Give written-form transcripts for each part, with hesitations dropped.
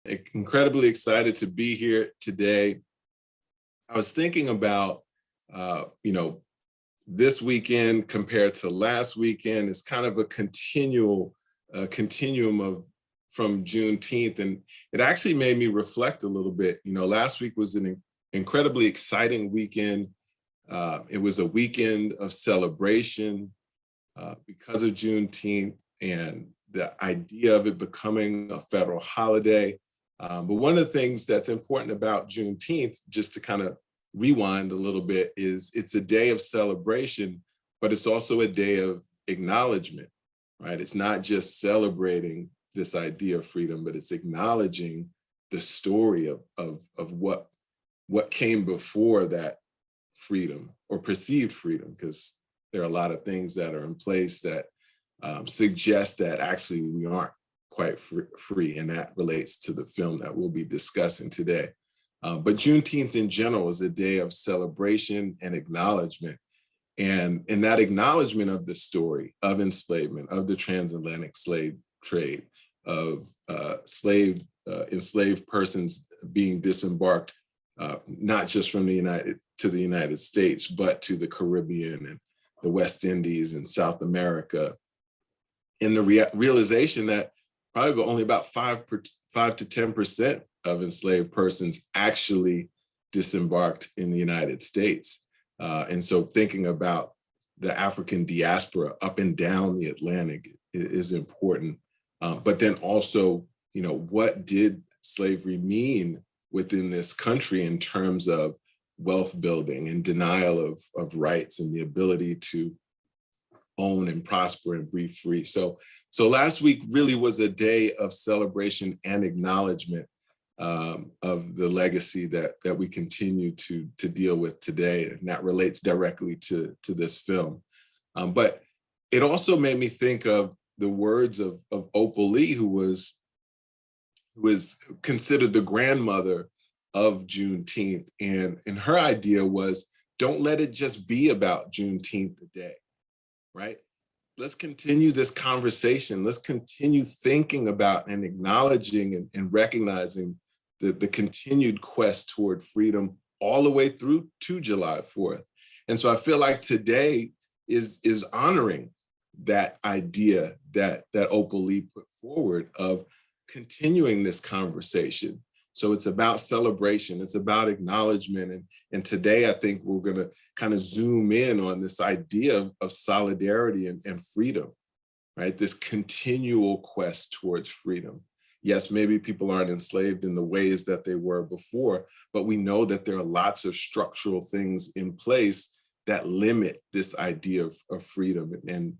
Incredibly excited to be here today. I was thinking about, this weekend compared to last weekend is kind of a continuum of from Juneteenth, and it actually made me reflect a little bit. Last week was an incredibly exciting weekend. It was a weekend of celebration because of Juneteenth and the idea of it becoming a federal holiday. But one of the things that's important about Juneteenth, just to kind of rewind a little bit, is it's a day of celebration, but it's also a day of acknowledgement, right? It's not just celebrating this idea of freedom, but it's acknowledging the story of what came before that freedom or perceived freedom, because there are a lot of things that are in place that suggest that actually we aren't quite free, and that relates to the film that we'll be discussing today. But Juneteenth in general is a day of celebration and acknowledgement. And in that acknowledgement of the story of enslavement, of the transatlantic slave trade, of enslaved persons being disembarked, not just from the United States, but to the Caribbean and the West Indies and South America, in the realization that probably only about 5 to 10% of enslaved persons actually disembarked in the United States. And so thinking about the African diaspora up and down the Atlantic is important. But then also, what did slavery mean within this country in terms of wealth building and denial of rights and the ability to own and prosper and be free. So last week really was a day of celebration and acknowledgement of the legacy that we continue to deal with today, and that relates directly to this film. But it also made me think of the words of Opal Lee, who was considered the grandmother of Juneteenth, and her idea was, don't let it just be about Juneteenth today. Right? Let's continue this conversation. Let's continue thinking about and acknowledging and recognizing the continued quest toward freedom all the way through to July 4th. And so I feel like today is honoring that idea that Opal Lee put forward of continuing this conversation. So it's about celebration, it's about acknowledgement. And today I think we're gonna kind of zoom in on this idea of solidarity and freedom, right? This continual quest towards freedom. Yes, maybe people aren't enslaved in the ways that they were before, but we know that there are lots of structural things in place that limit this idea of freedom and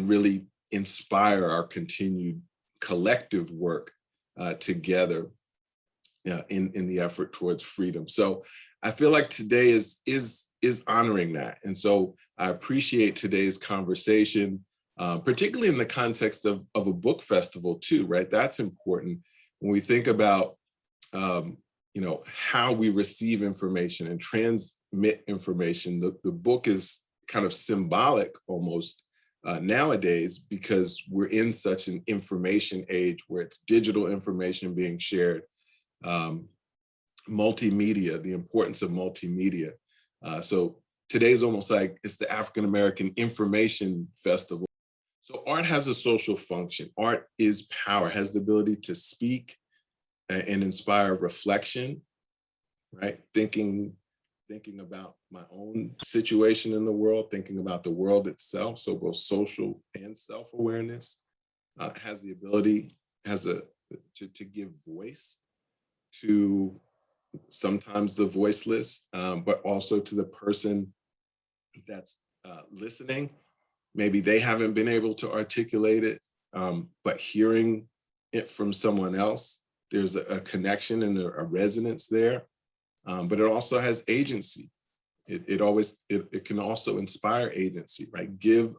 really inspire our continued collective work together in the effort towards freedom. So I feel like today is honoring that. And so I appreciate today's conversation, particularly in the context of a book festival too, right? That's important when we think about, how we receive information and transmit information. The book is kind of symbolic almost nowadays, because we're in such an information age where it's digital information being shared. Multimedia, the importance of multimedia. So today's almost like it's the African American Information Festival. So art has a social function. Art is power, has the ability to speak and inspire reflection, right? Thinking about my own situation in the world, thinking about the world itself. So both social and self-awareness, has the ability, to give voice to sometimes the voiceless, but also to the person that's listening. Maybe they haven't been able to articulate it, but hearing it from someone else, there's a connection and a resonance there. But it also has agency. It can also inspire agency, right? Give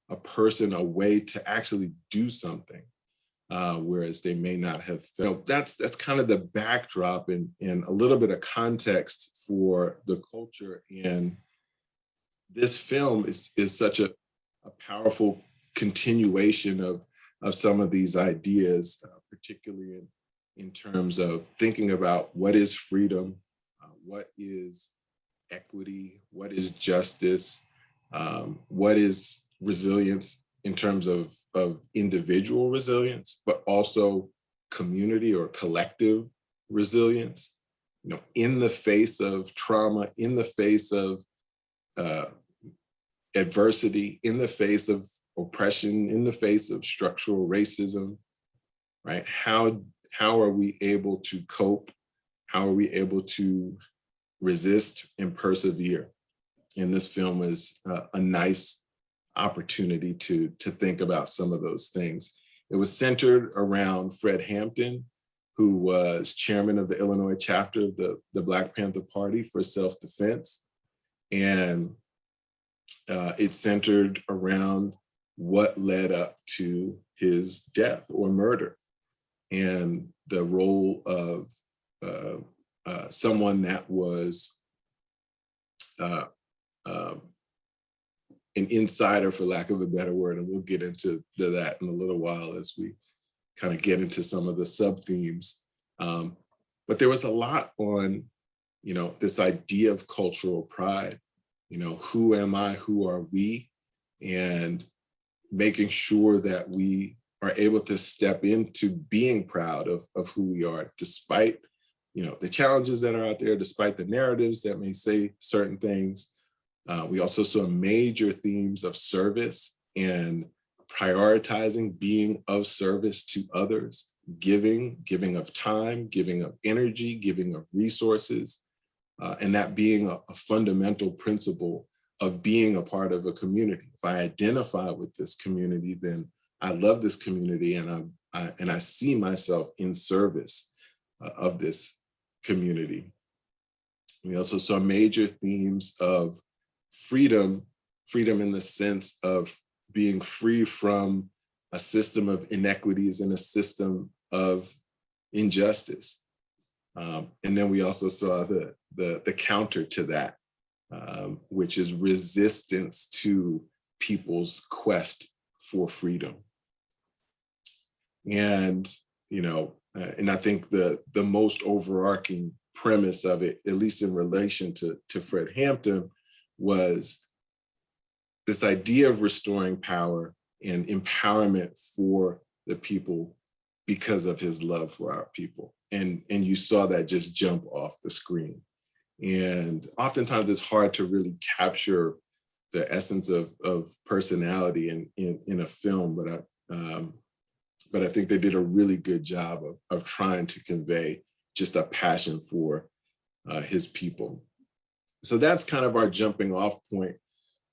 a person a way to actually do something. Whereas they may not have felt. That's kind of the backdrop and a little bit of context for the culture. And this film is such a powerful continuation of some of these ideas, particularly in terms of thinking about what is freedom, what is equity, what is justice, what is resilience in terms of individual resilience, but also community or collective resilience, in the face of trauma, in the face of adversity, in the face of oppression, in the face of structural racism, right? How are we able to cope? How are we able to resist and persevere? And this film is a nice opportunity to think about some of those things. It was centered around Fred Hampton, who was chairman of the Illinois chapter of the Black Panther Party for self-defense. And it centered around what led up to his death or murder, and the role of someone that was an insider, for lack of a better word, and we'll get into that in a little while as we kind of get into some of the sub-themes. But there was a lot on, this idea of cultural pride. Who am I? Who are we? And making sure that we are able to step into being proud of who we are, despite, the challenges that are out there, despite the narratives that may say certain things. We also saw major themes of service and prioritizing being of service to others, giving of time, giving of energy, giving of resources, and that being a fundamental principle of being a part of a community. If I identify with this community, then I love this community, and I see myself in service of this community. We also saw major themes of freedom in the sense of being free from a system of inequities and a system of injustice. And then we also saw the counter to that, which is resistance to people's quest for freedom. And, and I think the most overarching premise of it, at least in relation to Fred Hampton, was this idea of restoring power and empowerment for the people because of his love for our people. And you saw that just jump off the screen. And oftentimes it's hard to really capture the essence of personality in a film, but I think they did a really good job of trying to convey just a passion for his people. So that's kind of our jumping off point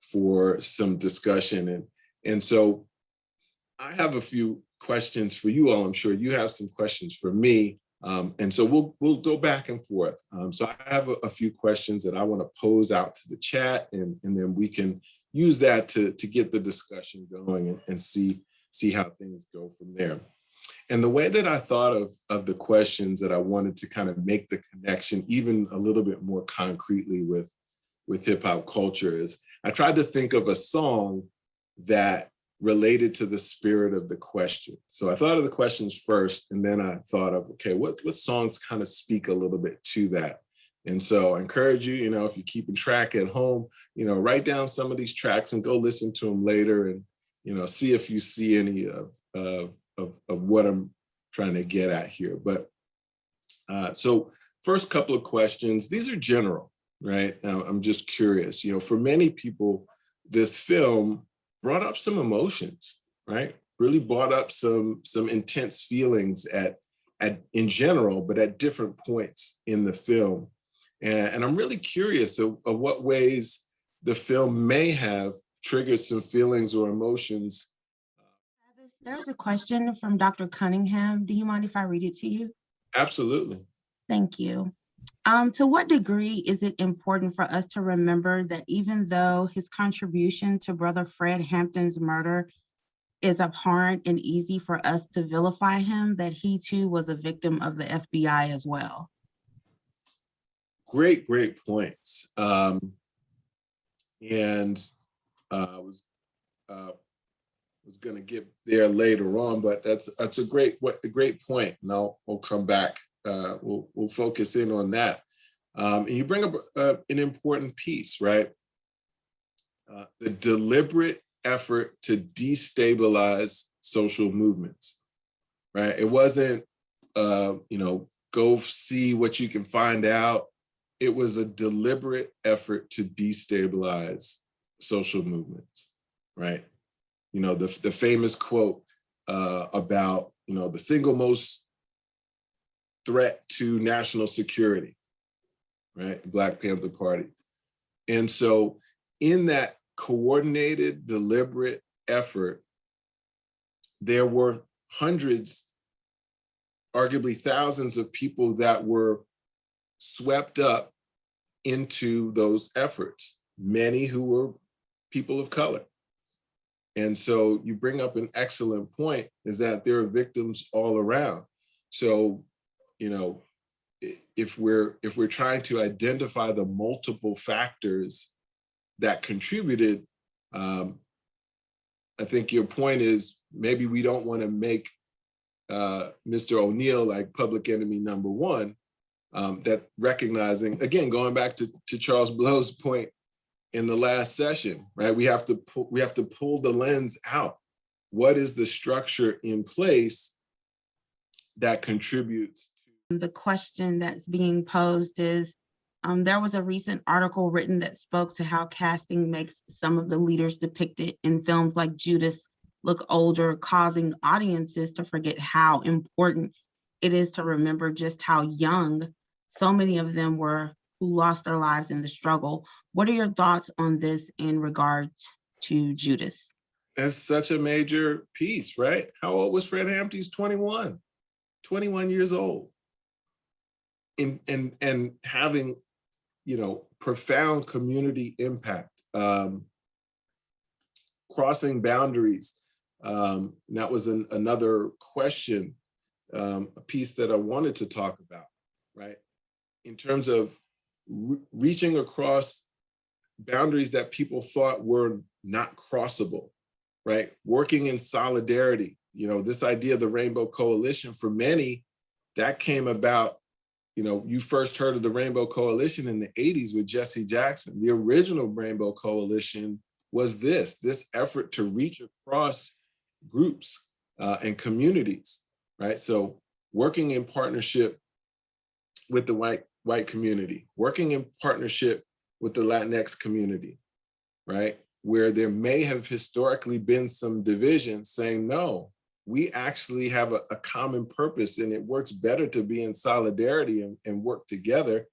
for some discussion. And so I have a few questions for you all. I'm sure you have some questions for me. And so we'll go back and forth. So I have a few questions that I want to pose out to the chat, and then we can use that to get the discussion going and see how things go from there. And the way that I thought of the questions that I wanted to kind of make the connection even a little bit more concretely with hip hop culture is I tried to think of a song that related to the spirit of the question. So I thought of the questions first, and then I thought of, okay, what songs kind of speak a little bit to that? And so I encourage you, if you're keeping track at home, write down some of these tracks and go listen to them later, and, see if you see any of what I'm trying to get at here. But so first couple of questions, these are general, right? I'm just curious, for many people, this film brought up some emotions, right? Really brought up some intense feelings in general, but at different points in the film. And I'm really curious of what ways the film may have triggered some feelings or emotions. Travis, there's a question from Dr. Cunningham. Do you mind if I read it to you? Absolutely. Thank you. To what degree is it important for us to remember that even though his contribution to Brother Fred Hampton's murder is abhorrent and easy for us to vilify him, that he too was a victim of the FBI as well? Great points. And I was was going to get there later on, but that's a great point. And we'll come back. We'll focus in on that. And you bring up an important piece, right? The deliberate effort to destabilize social movements, right? It wasn't, go see what you can find out. It was a deliberate effort to destabilize social movements, right? The famous quote about, the single most threat to national security, right? The Black Panther Party. And so in that coordinated, deliberate effort, there were hundreds, arguably thousands of people that were swept up into those efforts, many who were people of color. And so you bring up an excellent point, is that there are victims all around. So, if we're trying to identify the multiple factors that contributed, I think your point is maybe we don't want to make Mr. O'Neill like public enemy number one. That recognizing, again, going back to Charles Blow's point in the last session, right? We have to pull the lens out. What is the structure in place that contributes? The question that's being posed is, there was a recent article written that spoke to how casting makes some of the leaders depicted in films like Judas look older, causing audiences to forget how important it is to remember just how young so many of them were who lost their lives in the struggle. What are your thoughts on this in regards to Judas? That's such a major piece, right? How old was Fred Hampton? He's 21 years old. And having, profound community impact, crossing boundaries. That was another question, a piece that I wanted to talk about, right? In terms of reaching across boundaries that people thought were not crossable, right? Working in solidarity, this idea of the Rainbow Coalition, for many, that came about, you first heard of the Rainbow Coalition in the 80s with Jesse Jackson. The original Rainbow Coalition was this effort to reach across groups and communities, right? So working in partnership with the white community, working in partnership with the Latinx community, right? Where there may have historically been some division, saying, no, we actually have a common purpose, and it works better to be in solidarity and work together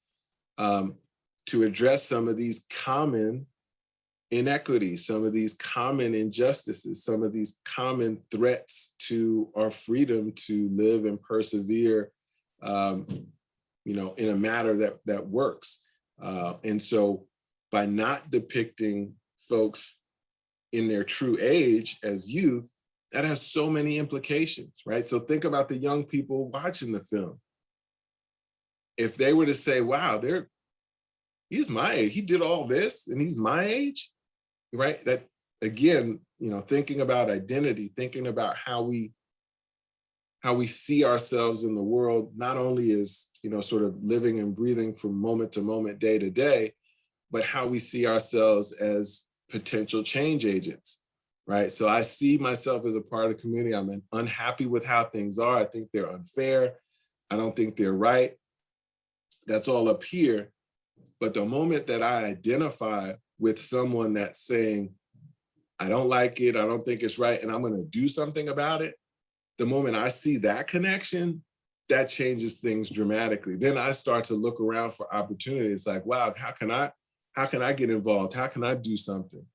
to address some of these common inequities, some of these common injustices, some of these common threats to our freedom to live and persevere, in a manner that works. And so by not depicting folks in their true age as youth, that has so many implications, right? So think about the young people watching the film. If they were to say, wow, he's my age, he did all this and he's my age, right? That, again, thinking about identity, thinking about how we see ourselves in the world, not only as, sort of living and breathing from moment to moment, day to day, but how we see ourselves as potential change agents, right? So I see myself as a part of the community. I'm unhappy with how things are. I think they're unfair. I don't think they're right. That's all up here. But the moment that I identify with someone that's saying, I don't like it, I don't think it's right, and I'm going to do something about it, the moment I see that connection, that changes things dramatically. Then I start to look around for opportunities like, wow, how can I get involved? How can I do something?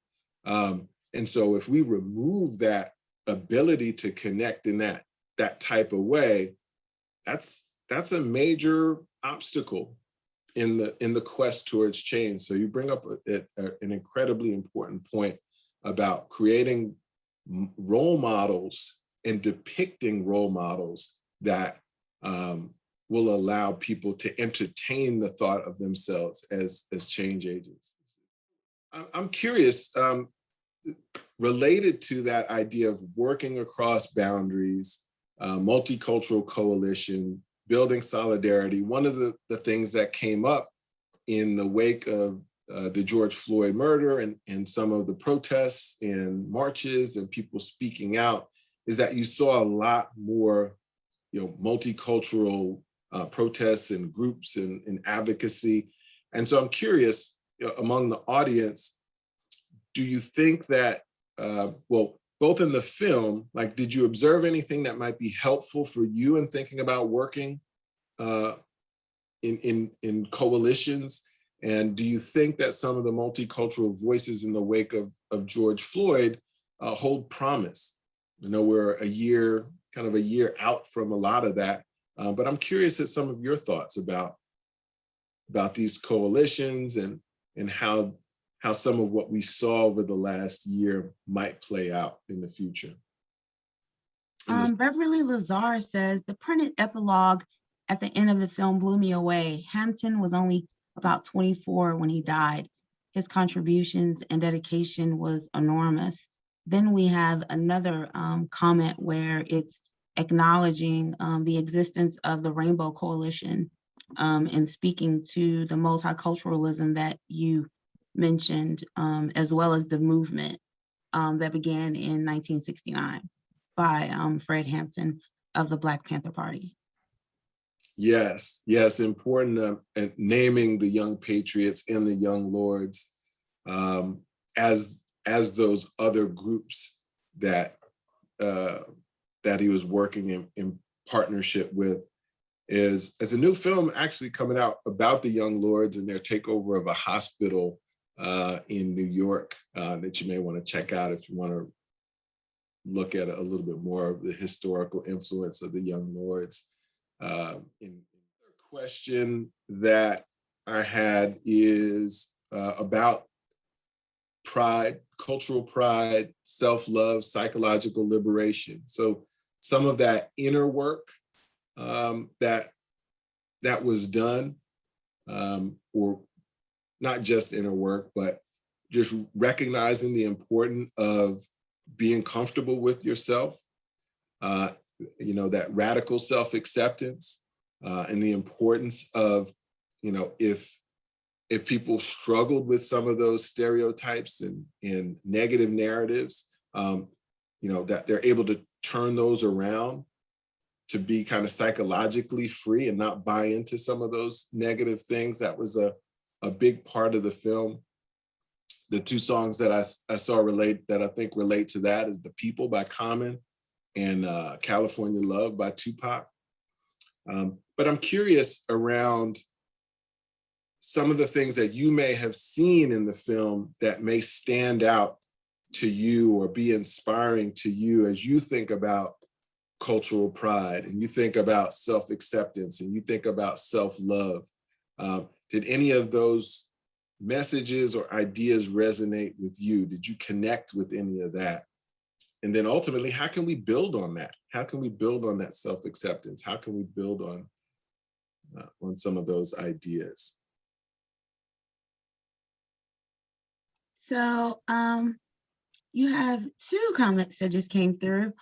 And so if we remove that ability to connect in that type of way, that's a major obstacle in the quest towards change. So you bring up an incredibly important point about creating role models and depicting role models that will allow people to entertain the thought of themselves as change agents. I'm curious, related to that idea of working across boundaries, multicultural coalition, building solidarity, one of the things that came up in the wake of the George Floyd murder and some of the protests and marches and people speaking out is that you saw a lot more, multicultural protests and groups and advocacy. And so I'm curious, among the audience, do you think that, both in the film, like, did you observe anything that might be helpful for you in thinking about working in coalitions? And do you think that some of the multicultural voices in the wake of George Floyd hold promise? I know we're a year out from a lot of that, but I'm curious at some of your thoughts about these coalitions and how some of what we saw over the last year might play out in the future. Beverly Lazar says, the printed epilogue at the end of the film blew me away. Hampton was only about 24 when he died. His contributions and dedication was enormous. Then we have another comment where it's acknowledging the existence of the Rainbow Coalition and speaking to the multiculturalism that you mentioned, as well as the movement that began in 1969 by Fred Hampton of the Black Panther Party. Yes, important naming the young patriots and the young lords as those other groups that he was working in partnership with. Is a new film actually coming out about the young lords and their takeover of a hospital in New York that you may want to check out if you want to look at a little bit more of the historical influence of the young lords. The question that I had is about pride, cultural pride, self-love, psychological liberation. So some of that inner work that was done, or not just inner work, but just recognizing the importance of being comfortable with yourself, that radical self-acceptance, and the importance of, if people struggled with some of those stereotypes and negative narratives, that they're able to turn those around to be kind of psychologically free and not buy into some of those negative things. That was a big part of the film. The two songs that I saw that I think relate to that is The People by Common and California Love by Tupac. But I'm curious around some of the things that you may have seen in the film that may stand out to you or be inspiring to you as you think about cultural pride and you think about self-acceptance and you think about self-love. Did any of those messages or ideas resonate with you? Did you connect with any of that? And then ultimately, how can we build on that? How can we build on that self-acceptance? How can we build on some of those ideas? So you have two comments that just came through.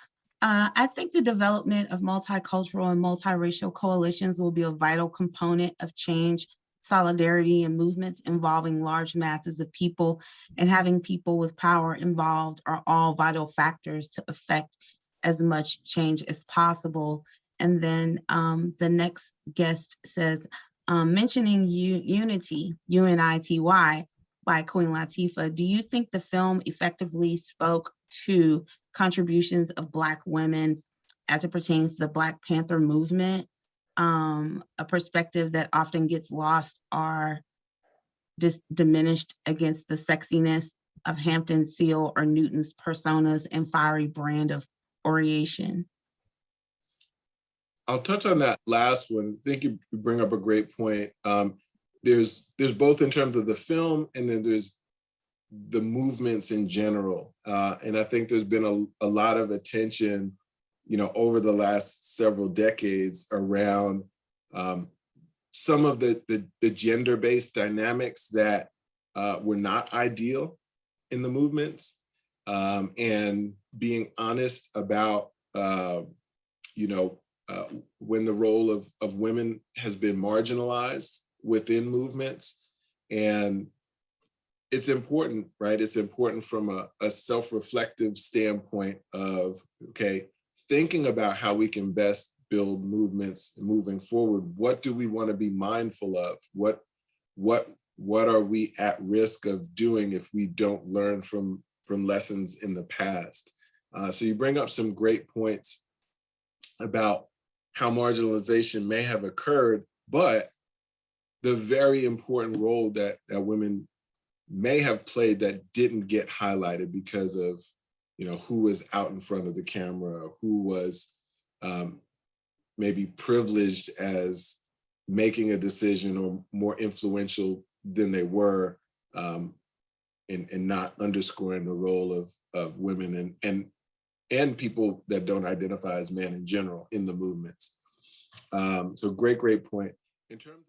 I think the development of multicultural and multiracial coalitions will be a vital component of change, solidarity, and movements involving large masses of people, and having people with power involved are all vital factors to affect as much change as possible. And then the next guest says, mentioning unity, UNITY, by Queen Latifah, do you think the film effectively spoke to contributions of Black women as it pertains to the Black Panther movement? A perspective that often gets lost or just diminished against the sexiness of Hampton's seal or Newton's personas and fiery brand of oration. I'll touch on that last one. I think you bring up a great point. There's both in terms of the film and then there's the movements in general. And I think there's been a lot of attention, over the last several decades around some of the gender-based dynamics that were not ideal in the movements. and being honest about, when the role of women has been marginalized within movements. And it's important, right? It's important from a self-reflective standpoint of, okay, thinking about how we can best build movements moving forward. What do we want to be mindful of? What are we at risk of doing if we don't learn from lessons in the past? So you bring up some great points about how marginalization may have occurred, but the very important role that women may have played that didn't get highlighted because of, who was out in front of the camera, or who was maybe privileged as making a decision or more influential than they were, and not underscoring the role of women and people that don't identify as men in general in the movements. So great point. In terms